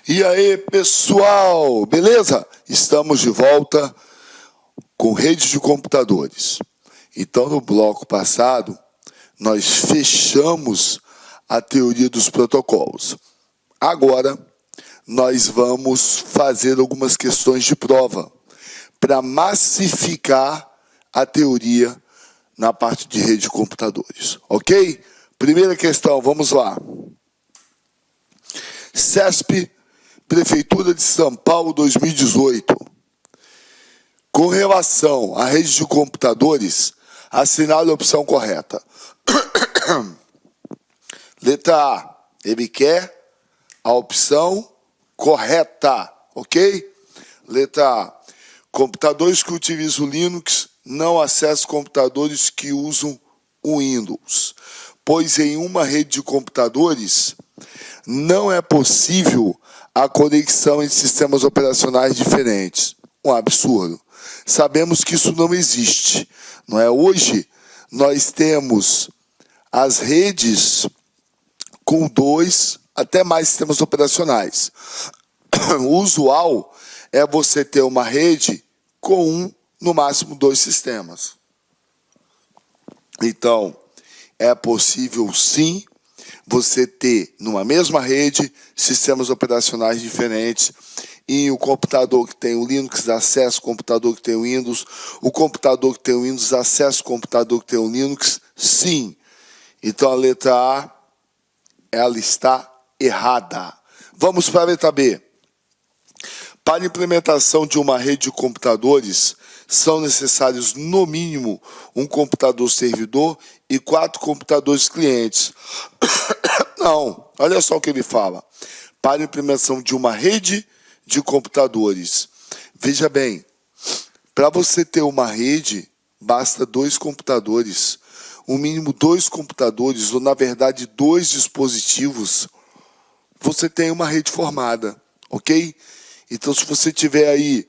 E aí, pessoal, beleza? Estamos de volta com redes de computadores. Então, no bloco passado, nós fechamos a teoria dos protocolos. Agora, nós vamos fazer algumas questões de prova para massificar a teoria na parte de rede de computadores, ok? Primeira questão, vamos lá. CESP, Prefeitura de São Paulo, 2018. Com relação à rede de computadores, assinale a opção correta. Letra A, ele quer a opção correta, ok? Letra A, computadores que utilizam o Linux não acessam computadores que usam o Windows, pois em uma rede de computadores não é possível a conexão entre sistemas operacionais diferentes. Um absurdo. Sabemos que isso não existe, não é? Hoje, nós temos as redes com 2, até mais sistemas operacionais. O usual é você ter uma rede com no máximo 2 sistemas. Então, é possível sim você ter numa mesma rede sistemas operacionais diferentes, e o computador que tem o Linux acessa o computador que tem o Windows, o computador que tem o Windows acessa o computador que tem o Linux, sim. Então a letra A, ela está errada. Vamos para a letra B. Para a implementação de uma rede de computadores, são necessários, no mínimo, um computador servidor e 4 computadores clientes. Não, olha só o que ele fala. Para a implementação de uma rede de computadores. Veja bem, para você ter uma rede, basta 2 computadores. O mínimo 2 computadores, ou na verdade 2 dispositivos, você tem uma rede formada, ok? Então, se você tiver aí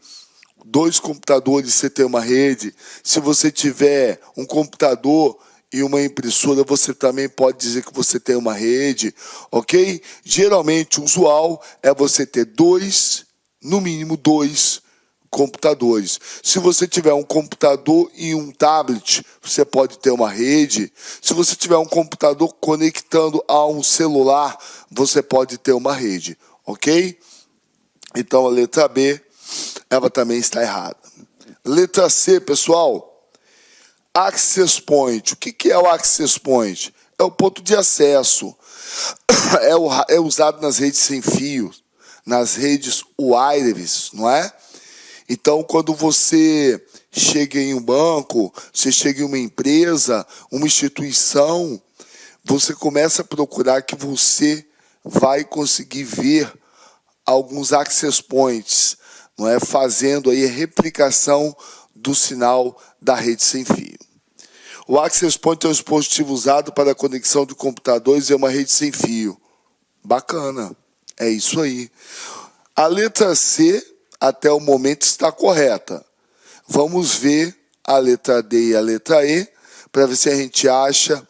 2 computadores, você tem uma rede. Se você tiver um computador e uma impressora, você também pode dizer que você tem uma rede, ok? Geralmente, o usual é você ter 2, no mínimo 2 computadores. Se você tiver um computador e um tablet, você pode ter uma rede. Se você tiver um computador conectando a um celular, você pode ter uma rede, ok? Então, a letra B, ela também está errada. Letra C, pessoal. Access Point. O que é o Access Point? É o ponto de acesso. É usado nas redes sem fio, nas redes wireless, não é? Então, quando você chega em um banco, você chega em uma empresa, uma instituição, você começa a procurar que você vai conseguir ver alguns access points, não é? Fazendo aí a replicação do sinal da rede sem fio. O access point é um dispositivo usado para a conexão de computadores em uma rede sem fio. Bacana, é isso aí. A letra C, até o momento, está correta. Vamos ver a letra D e a letra E, para ver se a gente acha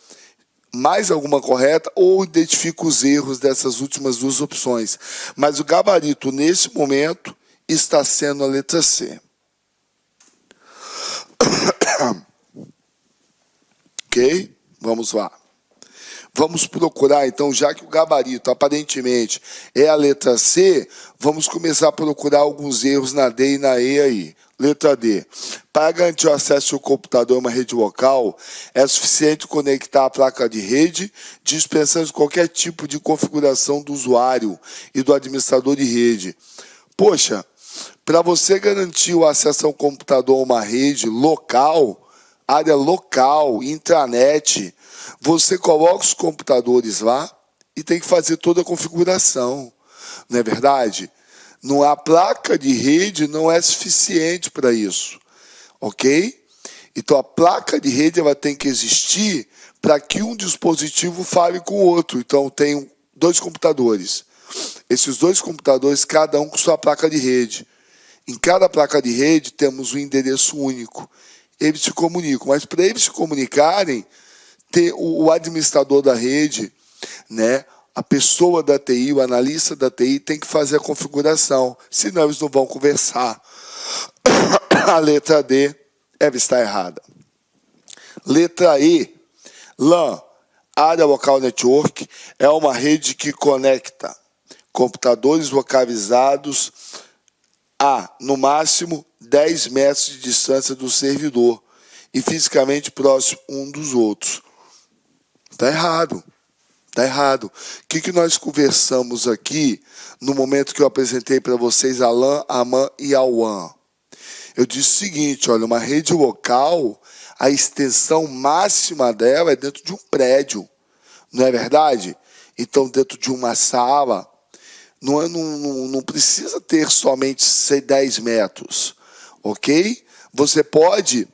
mais alguma correta ou identifica os erros dessas últimas 2 opções. Mas o gabarito, nesse momento, está sendo a letra C. Ok? Vamos lá. Vamos procurar, então, já que o gabarito, aparentemente, é a letra C, vamos começar a procurar alguns erros na D e na E aí. Letra D. Para garantir o acesso ao computador a uma rede local, é suficiente conectar a placa de rede, dispensando qualquer tipo de configuração do usuário e do administrador de rede. Poxa, para você garantir o acesso ao computador a uma rede local, área local, intranet, você coloca os computadores lá e tem que fazer toda a configuração. Não é verdade? A placa de rede não é suficiente para isso, ok? Então, a placa de rede ela tem que existir para que um dispositivo fale com o outro. Então, tem 2 computadores. Esses 2 computadores, cada um com sua placa de rede. Em cada placa de rede, temos um endereço único. Eles se comunicam, mas para eles se comunicarem, ter o administrador da rede, né, a pessoa da TI, o analista da TI, tem que fazer a configuração, senão eles não vão conversar. A letra D deve estar errada. Letra E, LAN, Area Local Network, é uma rede que conecta computadores localizados a, no máximo, 10 metros de distância do servidor e fisicamente próximo um dos outros. Está errado. Está errado. O que nós conversamos aqui no momento que eu apresentei para vocês a LAN, a MAN e a WAN? Eu disse o seguinte, olha, uma rede local, a extensão máxima dela é dentro de um prédio, não é verdade? Então, dentro de uma sala, não precisa ter somente 10 metros, ok? Você pode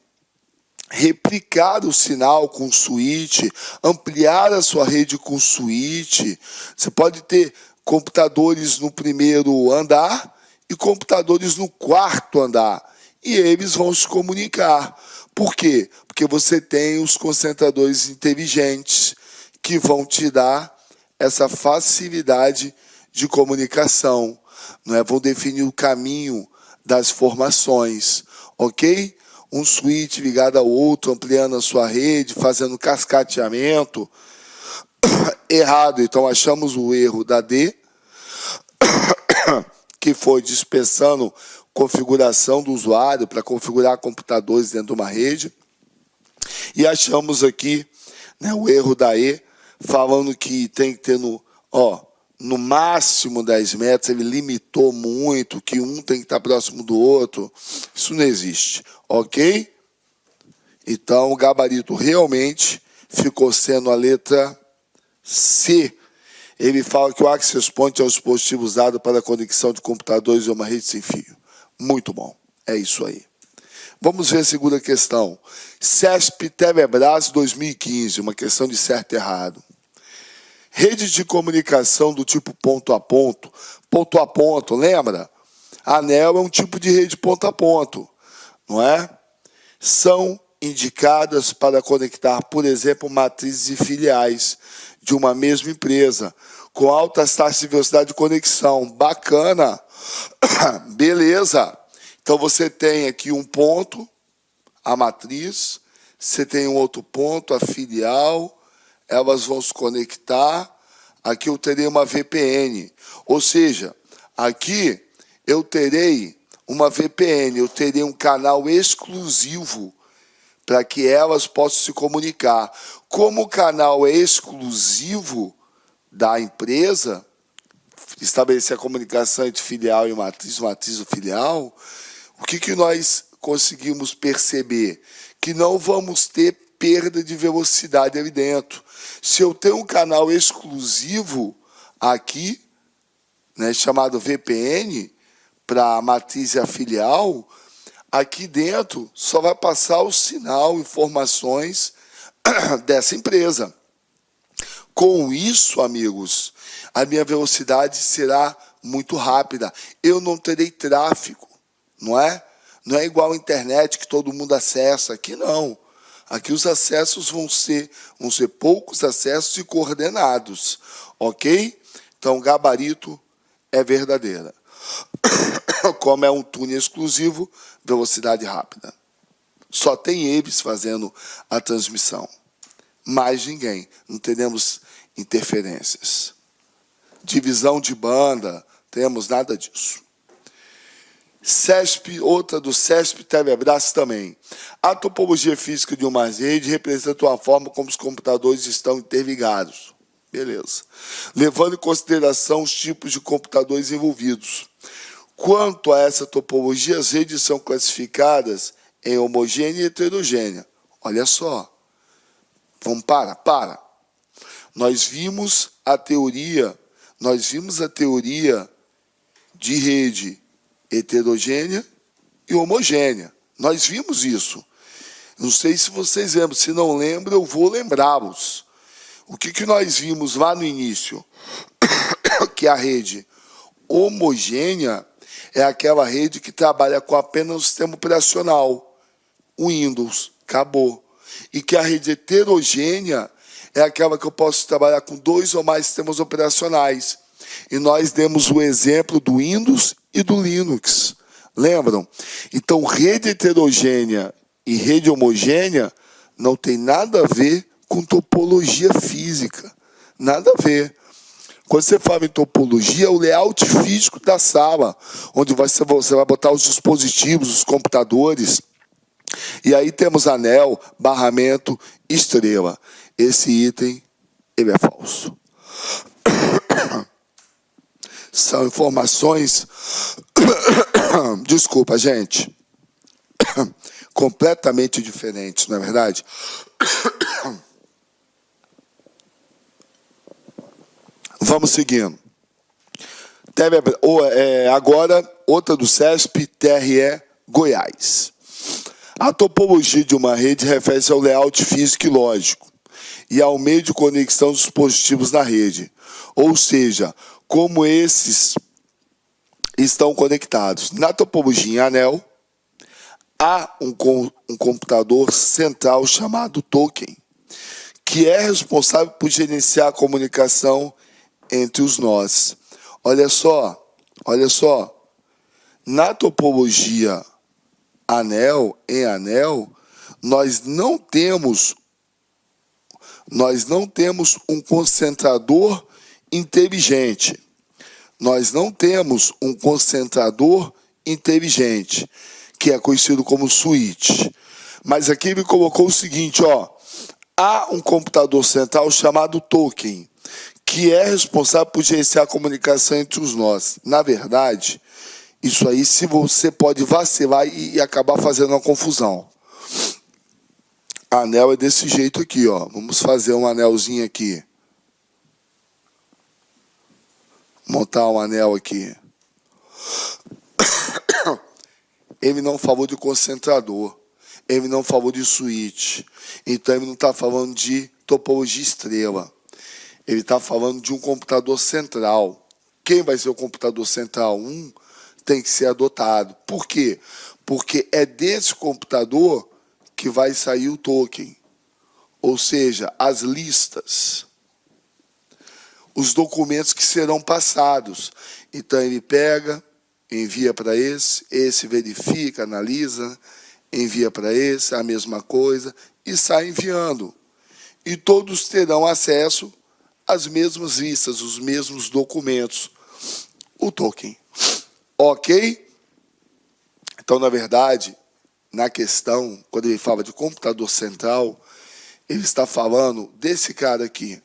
replicar o sinal com switch, ampliar a sua rede com switch. Você pode ter computadores no primeiro andar e computadores no quarto andar. E eles vão se comunicar. Por quê? Porque você tem os concentradores inteligentes que vão te dar essa facilidade de comunicação, não é? Vão definir o caminho das formações, ok? Um switch ligado ao outro, ampliando a sua rede, fazendo cascateamento. Errado, então achamos o erro da D, que foi dispensando configuração do usuário para configurar computadores dentro de uma rede. E achamos aqui, né, o erro da E, falando que tem que ter no máximo 10 metros, ele limitou muito, que um tem que estar próximo do outro. Isso não existe, ok? Então, o gabarito realmente ficou sendo a letra C. Ele fala que o Access Point é o dispositivo usado para a conexão de computadores em uma rede sem fio. Muito bom, é isso aí. Vamos ver a segunda questão. CESP Telebrás 2015, uma questão de certo e errado. Rede de comunicação do tipo ponto a ponto, lembra? Anel é um tipo de rede ponto a ponto, não é? São indicadas para conectar, por exemplo, matrizes e filiais de uma mesma empresa, com altas taxas de velocidade de conexão. Bacana, beleza. Então você tem aqui um ponto, a matriz, você tem um outro ponto, a filial, elas vão se conectar. Aqui eu terei uma VPN, ou seja, aqui eu terei uma VPN, eu terei um canal exclusivo para que elas possam se comunicar. Como o canal é exclusivo da empresa, estabelecer a comunicação entre filial e matriz e filial, o que nós conseguimos perceber? Que não vamos ter perda de velocidade ali dentro. Se eu tenho um canal exclusivo aqui, né, chamado VPN, para a matriz e a filial, aqui dentro só vai passar o sinal, informações dessa empresa. Com isso, amigos, a minha velocidade será muito rápida. Eu não terei tráfego, não é? Não é igual à internet que todo mundo acessa. Aqui não. Aqui os acessos vão ser poucos acessos e coordenados, ok? Então, o gabarito é verdadeira. Como é um túnel exclusivo, velocidade rápida. Só tem eles fazendo a transmissão. Mais ninguém. Não teremos interferências. Divisão de banda, temos nada disso. CESP, outra do CESP Telebrás também. A topologia física de uma rede representa a forma como os computadores estão interligados. Beleza. Levando em consideração os tipos de computadores envolvidos. Quanto a essa topologia, as redes são classificadas em homogênea e heterogênea. Olha só. Vamos para. Nós vimos a teoria de rede heterogênea e homogênea. Nós vimos isso. Não sei se vocês lembram. Se não lembram, eu vou lembrá-los. O que nós vimos lá no início? Que a rede homogênea é aquela rede que trabalha com apenas o sistema operacional. O Windows. Acabou. E que a rede heterogênea é aquela que eu posso trabalhar com 2 ou mais sistemas operacionais. E nós demos o exemplo do Windows e do Linux. Lembram? Então, rede heterogênea e rede homogênea não tem nada a ver com topologia física. Nada a ver. Quando você fala em topologia, é o layout físico da sala, onde você vai botar os dispositivos, os computadores. E aí temos anel, barramento, estrela. Esse item, ele é falso. São informações, desculpa, gente, completamente diferentes, não é verdade? Vamos seguindo. Agora, outra do CESP, TRE Goiás. A topologia de uma rede refere-se ao layout físico e lógico e ao meio de conexão dos dispositivos na rede, ou seja, como esses estão conectados. Na topologia em anel, há um computador central chamado token, que é responsável por gerenciar a comunicação entre os nós. Olha só. Na topologia em anel, nós não temos um concentrador inteligente. Que é conhecido como switch. Mas aqui ele colocou o seguinte, há um computador central chamado token, que é responsável por gerenciar a comunicação entre os nós. Na verdade, isso aí se você pode vacilar e acabar fazendo uma confusão. Anel é desse jeito aqui, Vamos fazer um anelzinho aqui. Montar um anel aqui. Ele não falou de concentrador. Ele não falou de switch. Então, ele não está falando de topologia estrela. Ele está falando de um computador central. Quem vai ser o computador central? Tem que ser adotado. Por quê? Porque é desse computador que vai sair o token. Ou seja, as listas. Os documentos que serão passados. Então, ele pega, envia para esse verifica, analisa, envia para esse, a mesma coisa, e sai enviando. E todos terão acesso às mesmas listas, os mesmos documentos. O token. Ok? Então, na verdade, na questão, quando ele fala de computador central, ele está falando desse cara aqui.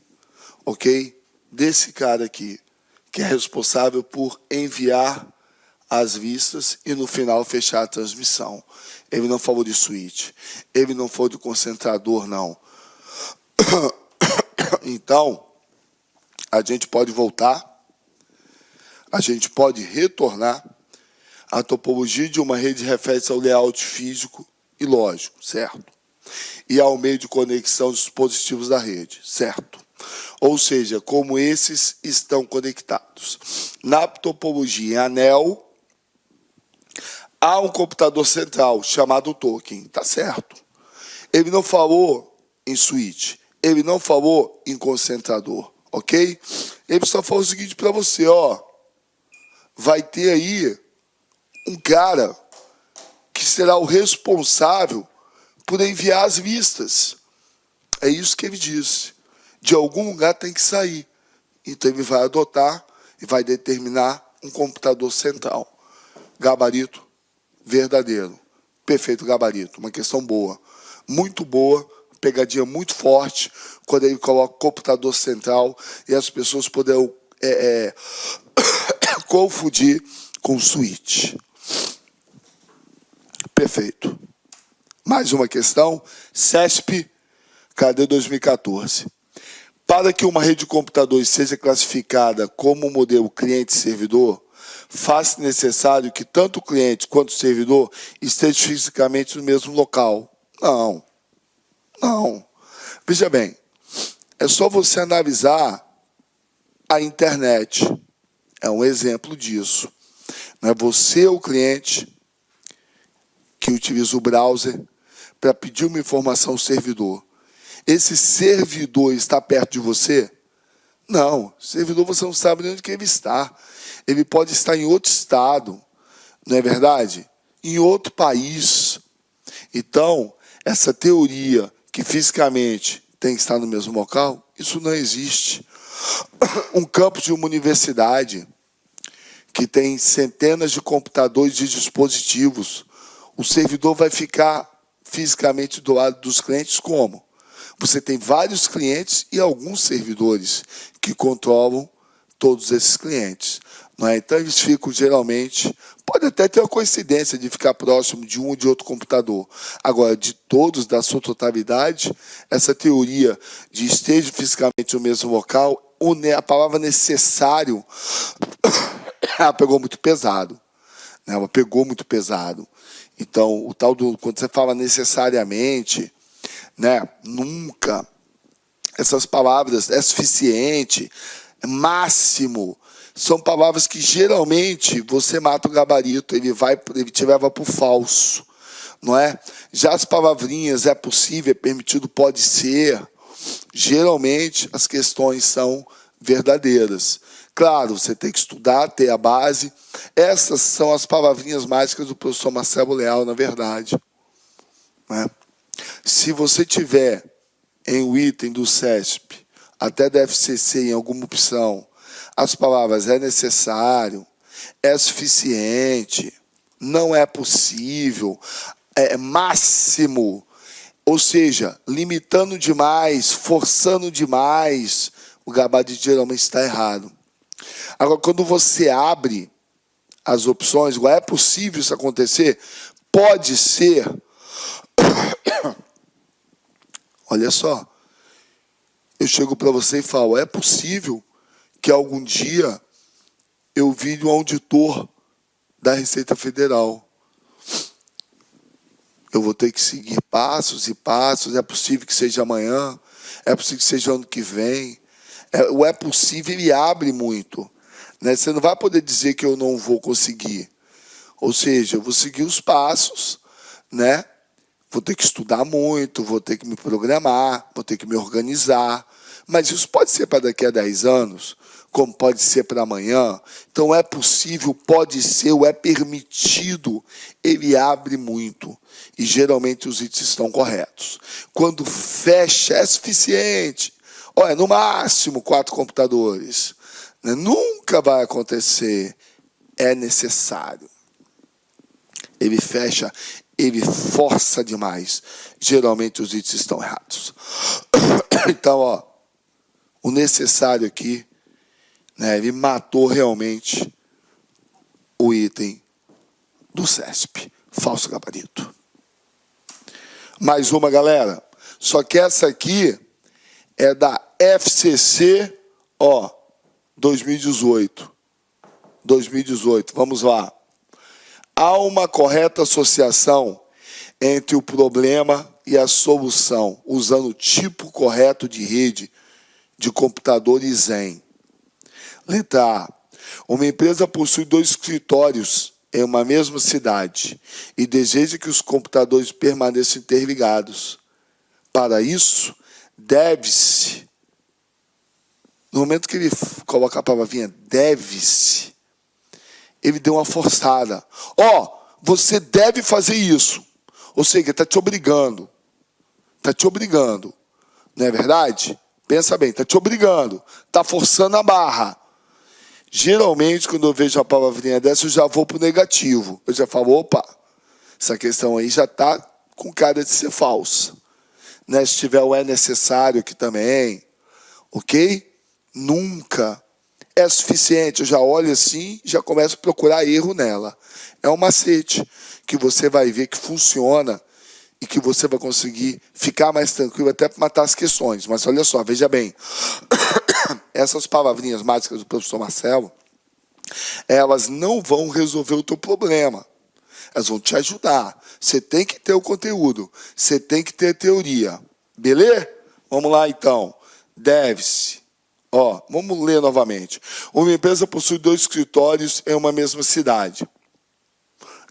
Ok? Desse cara aqui, que é responsável por enviar as vistas e, no final, fechar a transmissão. Ele não falou de switch. Ele não falou de concentrador, não. Então, a gente pode voltar, a gente pode retornar. A topologia de uma rede refere-se ao layout físico e lógico, certo? E ao meio de conexão dos dispositivos da rede, certo? Ou seja, como esses estão conectados. Na topologia em anel, há um computador central chamado token, tá certo? Ele não falou em switch, ele não falou em concentrador, ok? Ele só falou o seguinte para você, vai ter aí um cara que será o responsável por enviar as vistas. É isso que ele disse. De algum lugar tem que sair. Então ele vai adotar e vai determinar um computador central. Gabarito verdadeiro. Perfeito gabarito. Uma questão boa. Muito boa. Pegadinha muito forte. Quando ele coloca computador central e as pessoas poderão confundir com switch. Perfeito. Mais uma questão. CESP, cadê 2014? Para que uma rede de computadores seja classificada como modelo cliente-servidor, faz-se necessário que tanto o cliente quanto o servidor estejam fisicamente no mesmo local. Não. Veja bem, é só você analisar a internet. É um exemplo disso. Não é você, o cliente, que utiliza o browser para pedir uma informação ao servidor. esse servidor está perto de você? Não, servidor você não sabe nem onde que ele está. Ele pode estar em outro estado, não é verdade? Em outro país. Então, essa teoria que fisicamente tem que estar no mesmo local, isso não existe. Um campus de uma universidade que tem centenas de computadores e dispositivos, o servidor vai ficar fisicamente do lado dos clientes como? Você tem vários clientes e alguns servidores que controlam todos esses clientes. Não é? Então, eles ficam geralmente... Pode até ter a coincidência de ficar próximo de um ou de outro computador. Agora, de todos, da sua totalidade, essa teoria de esteja fisicamente no mesmo local, a palavra necessário, ela pegou muito pesado. Né? Ela pegou muito pesado. Então, o tal do... Quando você fala necessariamente... Né? Nunca. Essas palavras é suficiente, é máximo, são palavras que geralmente você mata o gabarito, ele te leva para o falso, não é? Já as palavrinhas é possível, é permitido, pode ser, geralmente as questões são verdadeiras. Claro, você tem que estudar, ter a base. Essas são as palavrinhas mágicas do professor Marcelo Leal, na verdade. Né? Se você tiver em um item do CESP, até da FCC, em alguma opção, as palavras é necessário, é suficiente, não é possível, é máximo, ou seja, limitando demais, forçando demais, o gabarito geralmente está errado. Agora, quando você abre as opções, é possível isso acontecer? Pode ser. Olha só, eu chego para você e falo, é possível que algum dia eu vire um auditor da Receita Federal. Eu vou ter que seguir passos e passos, é possível que seja amanhã, é possível que seja ano que vem. O é possível, ele abre muito. Né? Você não vai poder dizer que eu não vou conseguir. Ou seja, eu vou seguir os passos, né? Vou ter que estudar muito, vou ter que me programar, vou ter que me organizar. Mas isso pode ser para daqui a 10 anos, como pode ser para amanhã. Então, é possível, pode ser, ou é permitido. Ele abre muito. E, geralmente, os itens estão corretos. Quando fecha, é suficiente. Olha, no máximo, 4 computadores. Nunca vai acontecer. É necessário. Ele fecha, ele força demais. Geralmente os itens estão errados. Então, ó, o necessário aqui, né, ele matou realmente o item do CESP. Falso gabarito. Mais uma, galera. Só que essa aqui é da FCC, ó, 2018. 2018, vamos lá. Há uma correta associação entre o problema e a solução, usando o tipo correto de rede de computadores Zen. Letra A. Uma empresa possui 2 escritórios em uma mesma cidade e deseja que os computadores permaneçam interligados. Para isso, deve-se, no momento que ele coloca a palavrinha deve-se, ele deu uma forçada. Ó, você deve fazer isso. Ou seja, está te obrigando. Está te obrigando. Não é verdade? Pensa bem, está te obrigando. Está forçando a barra. Geralmente, quando eu vejo uma palavrinha dessa, eu já vou para o negativo. Eu já falo, opa, essa questão aí já está com cara de ser falsa. Né? Se tiver o é necessário aqui também, ok? Nunca é suficiente. Eu já olho assim, já começo a procurar erro nela. É um macete que você vai ver que funciona e que você vai conseguir ficar mais tranquilo até para matar as questões. Mas olha só, veja bem. Essas palavrinhas mágicas do professor Marcelo, elas não vão resolver o teu problema. Elas vão te ajudar. Você tem que ter o conteúdo. Você tem que ter a teoria. Beleza? Vamos lá, então. Deve-se. Ó, vamos ler novamente. Uma empresa possui 2 escritórios em uma mesma cidade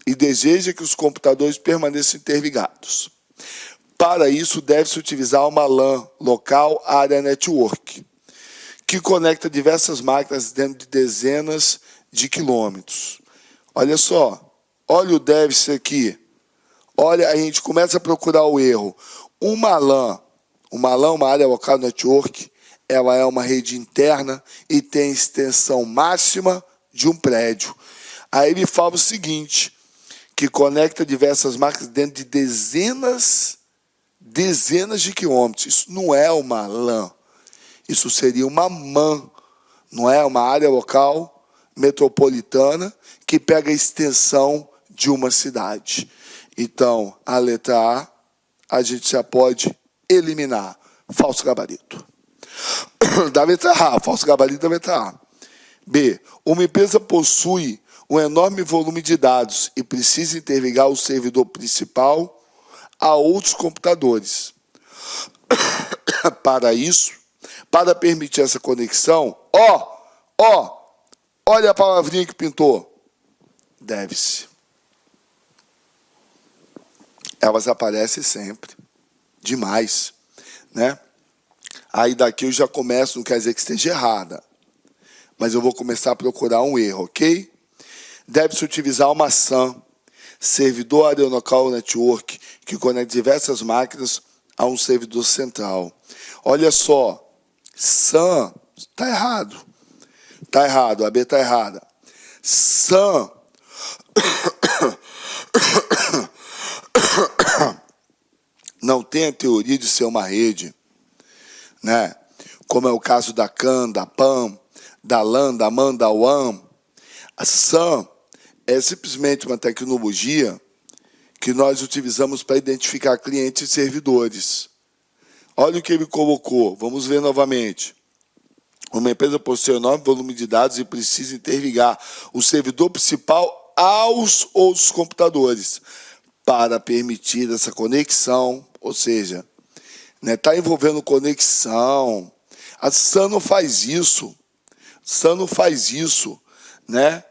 e deseja que os computadores permaneçam interligados. Para isso, deve-se utilizar uma LAN, Local Area Network, que conecta diversas máquinas dentro de dezenas de quilômetros. Olha só, olha o deve-se aqui. Olha, a gente começa a procurar o erro. Uma LAN, uma área local network, ela é uma rede interna e tem extensão máxima de um prédio. Aí ele fala o seguinte, que conecta diversas máquinas dentro de dezenas de quilômetros. Isso não é uma LAN, isso seria uma MAN, não é uma área local metropolitana que pega a extensão de uma cidade. Então, a letra A gente já pode eliminar. Falso gabarito. Da letra A, falso gabarito da letra A. B, uma empresa possui um enorme volume de dados e precisa interligar o servidor principal a outros computadores. Para isso, para permitir essa conexão, olha a palavrinha que pintou. Deve-se. Elas aparecem sempre. Demais. Né? Aí daqui eu já começo, não quer dizer que esteja errada, mas eu vou começar a procurar um erro, ok? Deve-se utilizar uma SAN, servidor Area Local Network, que conecta diversas máquinas a um servidor central. Olha só, SAN está errado. Está errado, a B está errada. SAN não tem a teoria de ser uma rede, né? Como é o caso da CAN, da PAN, da LAN, da MAN, da WAN. A SAN é simplesmente uma tecnologia que nós utilizamos para identificar clientes e servidores. Olha o que ele colocou, vamos ver novamente. Uma empresa possui um enorme volume de dados e precisa interligar o servidor principal aos outros computadores para permitir essa conexão, ou seja, está envolvendo conexão. A SAN não faz isso. SAN não faz isso, né?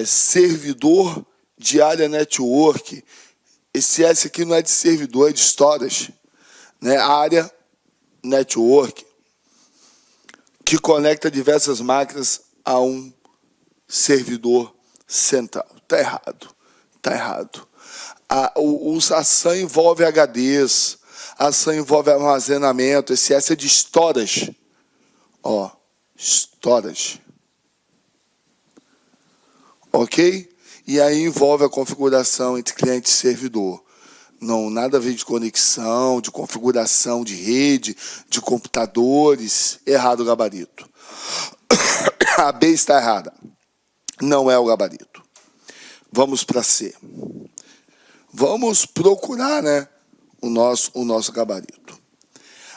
Servidor de área network. Esse S aqui não é de servidor, é de storage, né? Área network, que conecta diversas máquinas a um servidor central. Está errado. Está errado. A SAN envolve HDs, a SAN envolve armazenamento, esse S é de storage. Storage. Ok? E aí envolve a configuração entre cliente e servidor. Não, nada a ver de conexão, de configuração de rede, de computadores. Errado o gabarito. A B está errada. Não é o gabarito. Vamos para C. Vamos procurar, né, o nosso gabarito.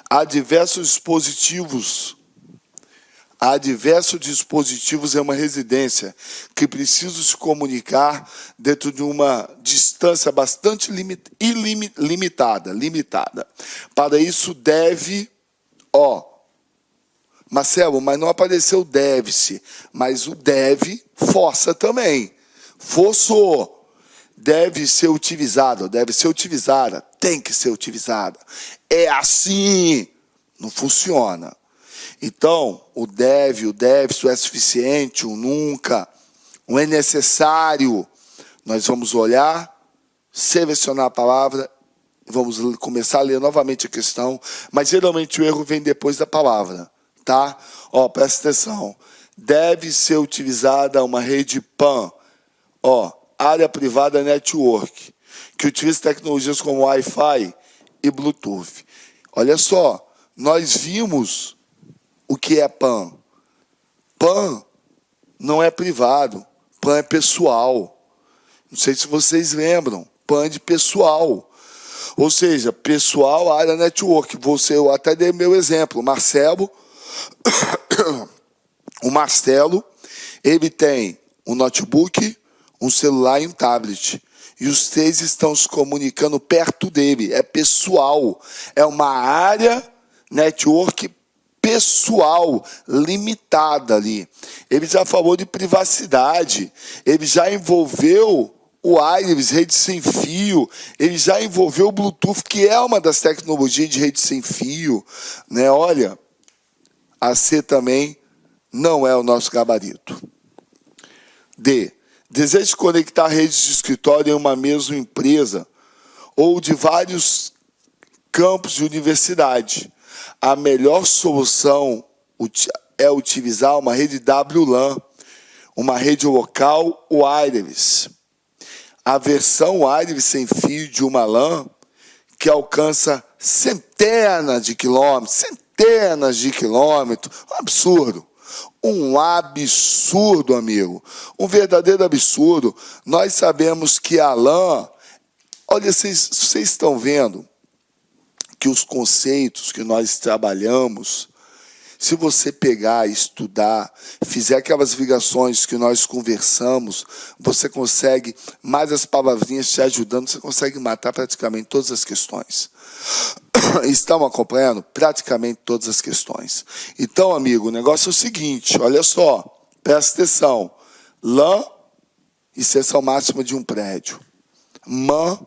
Há diversos dispositivos em uma residência que precisam se comunicar dentro de uma distância bastante limitada. Para isso deve, Marcelo, mas não apareceu deve-se, mas o deve força também. Forçou. Deve ser utilizada, tem que ser utilizada. É assim, não funciona. Então, o deve, o é suficiente, o nunca, o é necessário. Nós vamos olhar, selecionar a palavra, vamos começar a ler novamente a questão, mas geralmente o erro vem depois da palavra, tá? Presta atenção. Deve ser utilizada uma rede PAN, área privada network, que utiliza tecnologias como Wi-Fi e Bluetooth. Olha só, nós vimos o que é PAN. PAN não é privado, PAN é pessoal. Não sei se vocês lembram, PAN é de pessoal. Ou seja, pessoal, área network. Eu até dei meu exemplo, Marcelo. O Marcelo, ele tem um notebook, um celular e um tablet. E os três estão se comunicando perto dele. É pessoal. É uma área network pessoal, limitada ali. Ele já falou de privacidade. Ele já envolveu o wireless, rede sem fio, ele já envolveu o Bluetooth, que é uma das tecnologias de rede sem fio, né? Olha, a C também não é o nosso gabarito. D. Deseja conectar redes de escritório em uma mesma empresa ou de vários campos de universidade. A melhor solução é utilizar uma rede WLAN, uma rede local wireless. A versão wireless sem fio de uma LAN que alcança centenas de quilômetros, um absurdo, amigo, um verdadeiro absurdo. Nós sabemos que a LAN, olha, vocês estão vendo que os conceitos que nós trabalhamos, se você pegar, estudar, fizer aquelas ligações que nós conversamos, você consegue, mais as palavrinhas te ajudando, você consegue matar praticamente todas as questões. Estão acompanhando? Praticamente todas as questões. Então, amigo, o negócio é o seguinte, olha só, presta atenção. LAN, extensão máxima de um prédio. MAN,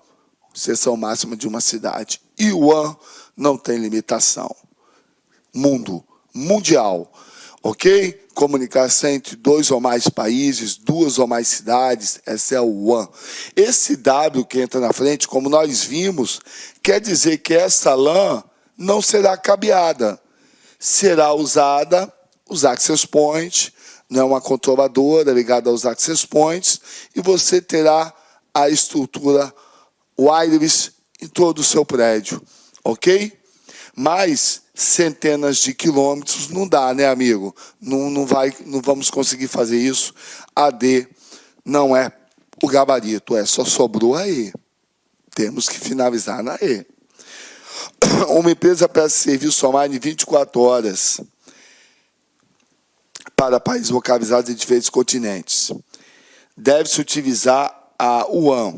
extensão máxima de uma cidade. E WAN não tem limitação. Mundo. Mundial, ok? Comunicação entre 2 ou mais países, 2 ou mais cidades, essa é o WAN. Esse W que entra na frente, como nós vimos, quer dizer que essa LAN não será cabeada. Será usada os access points, não é uma controladora ligada aos access points, e você terá a estrutura wireless em todo o seu prédio, ok? Mas centenas de quilômetros não dá, né, amigo? Não vamos conseguir fazer isso. A D não é o gabarito, só sobrou a E. Temos que finalizar na E. Uma empresa presta serviço online 24 horas para países localizados em diferentes continentes. Deve-se utilizar a WAN.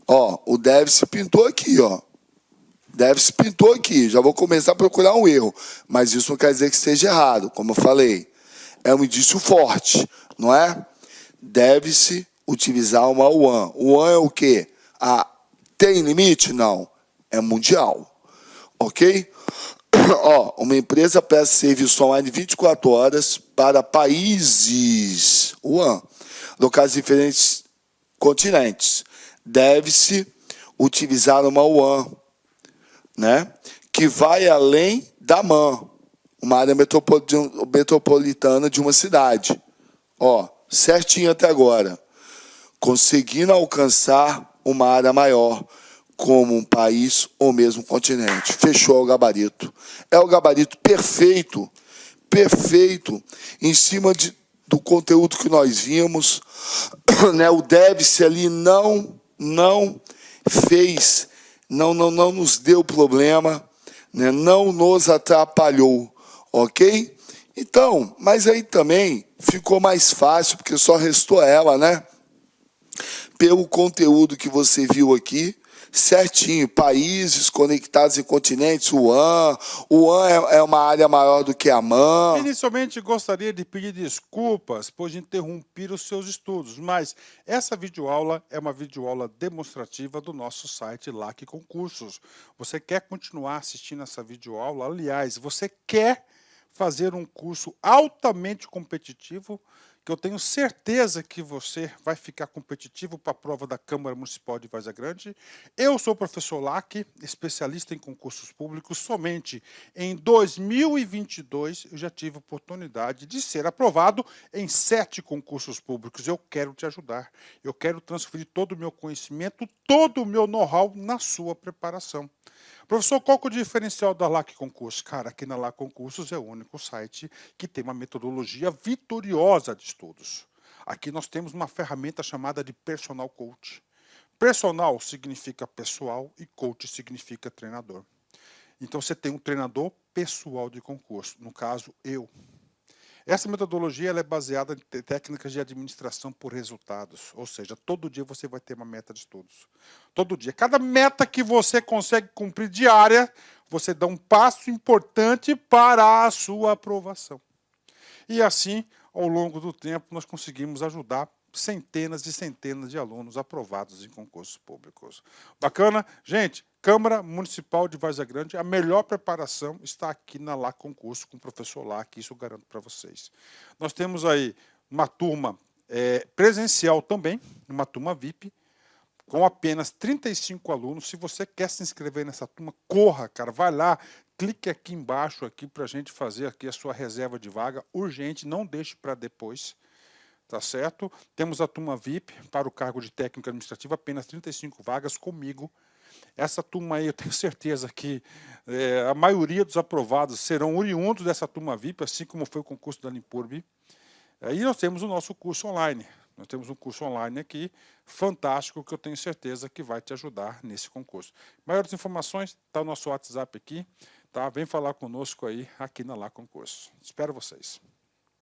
Ó, o deve-se pintou aqui, ó. Deve-se pintou aqui, já vou começar a procurar um erro, mas isso não quer dizer que esteja errado, como eu falei. É um indício forte, não é? Deve-se utilizar uma WAN. WAN é o quê? Tem limite? Não. É mundial. Ok? Ó, uma empresa presta serviço online 24 horas para países WAN, locais diferentes continentes. Deve-se utilizar uma WAN, né, que vai além da MAN, uma área metropolitana de uma cidade. Ó, certinho até agora. Conseguindo alcançar uma área maior, como um país ou mesmo um continente. Fechou o gabarito. É o gabarito perfeito, em cima do conteúdo que nós vimos. Né, o deve-se ali não fez... Não nos deu problema, né? Não nos atrapalhou, ok? Então, mas aí também ficou mais fácil, porque só restou ela, né? Pelo conteúdo que você viu aqui, certinho, países conectados em continentes, o WAN é uma área maior do que a MAN. Inicialmente, gostaria de pedir desculpas por interromper os seus estudos, mas essa videoaula é uma videoaula demonstrativa do nosso site LAC Concursos. Você quer continuar assistindo essa videoaula? Aliás, você quer fazer um curso altamente competitivo, que eu tenho certeza que você vai ficar competitivo para a prova da Câmara Municipal de Várzea Grande. Eu sou o professor Lac, especialista em concursos públicos. Somente em 2022 eu já tive a oportunidade de ser aprovado em 7 concursos públicos. Eu quero te ajudar. Eu quero transferir todo o meu conhecimento, todo o meu know-how na sua preparação. Professor, qual que é o diferencial da LAC Concursos? Cara, aqui na LAC Concursos é o único site que tem uma metodologia vitoriosa de estudos. Aqui nós temos uma ferramenta chamada de Personal Coach. Personal significa pessoal e coach significa treinador. Então você tem um treinador pessoal de concurso, no caso eu. Essa metodologia ela é baseada em técnicas de administração por resultados, ou seja, todo dia você vai ter uma meta de estudos. Todo dia. Cada meta que você consegue cumprir diária, você dá um passo importante para a sua aprovação. E assim, ao longo do tempo, nós conseguimos ajudar centenas e centenas de alunos aprovados em concursos públicos. Bacana? Gente, Câmara Municipal de Várzea Grande, a melhor preparação está aqui na Lá Concurso, com o professor Lac, isso eu garanto para vocês. Nós temos aí uma turma presencial também, uma turma VIP, com apenas 35 alunos. Se você quer se inscrever nessa turma, corra, cara, vai lá, clique aqui embaixo aqui para a gente fazer aqui a sua reserva de vaga, urgente, não deixe para depois, tá certo? Temos a turma VIP para o cargo de técnico administrativo, apenas 35 vagas comigo. Essa turma aí, eu tenho certeza que a maioria dos aprovados serão oriundos dessa turma VIP, assim como foi o concurso da Limpurb. E nós temos o nosso curso online. Nós temos um curso online aqui, fantástico, que eu tenho certeza que vai te ajudar nesse concurso. Maiores informações, está o nosso WhatsApp aqui, tá? Vem falar conosco aí, aqui na Lá Concurso. Espero vocês.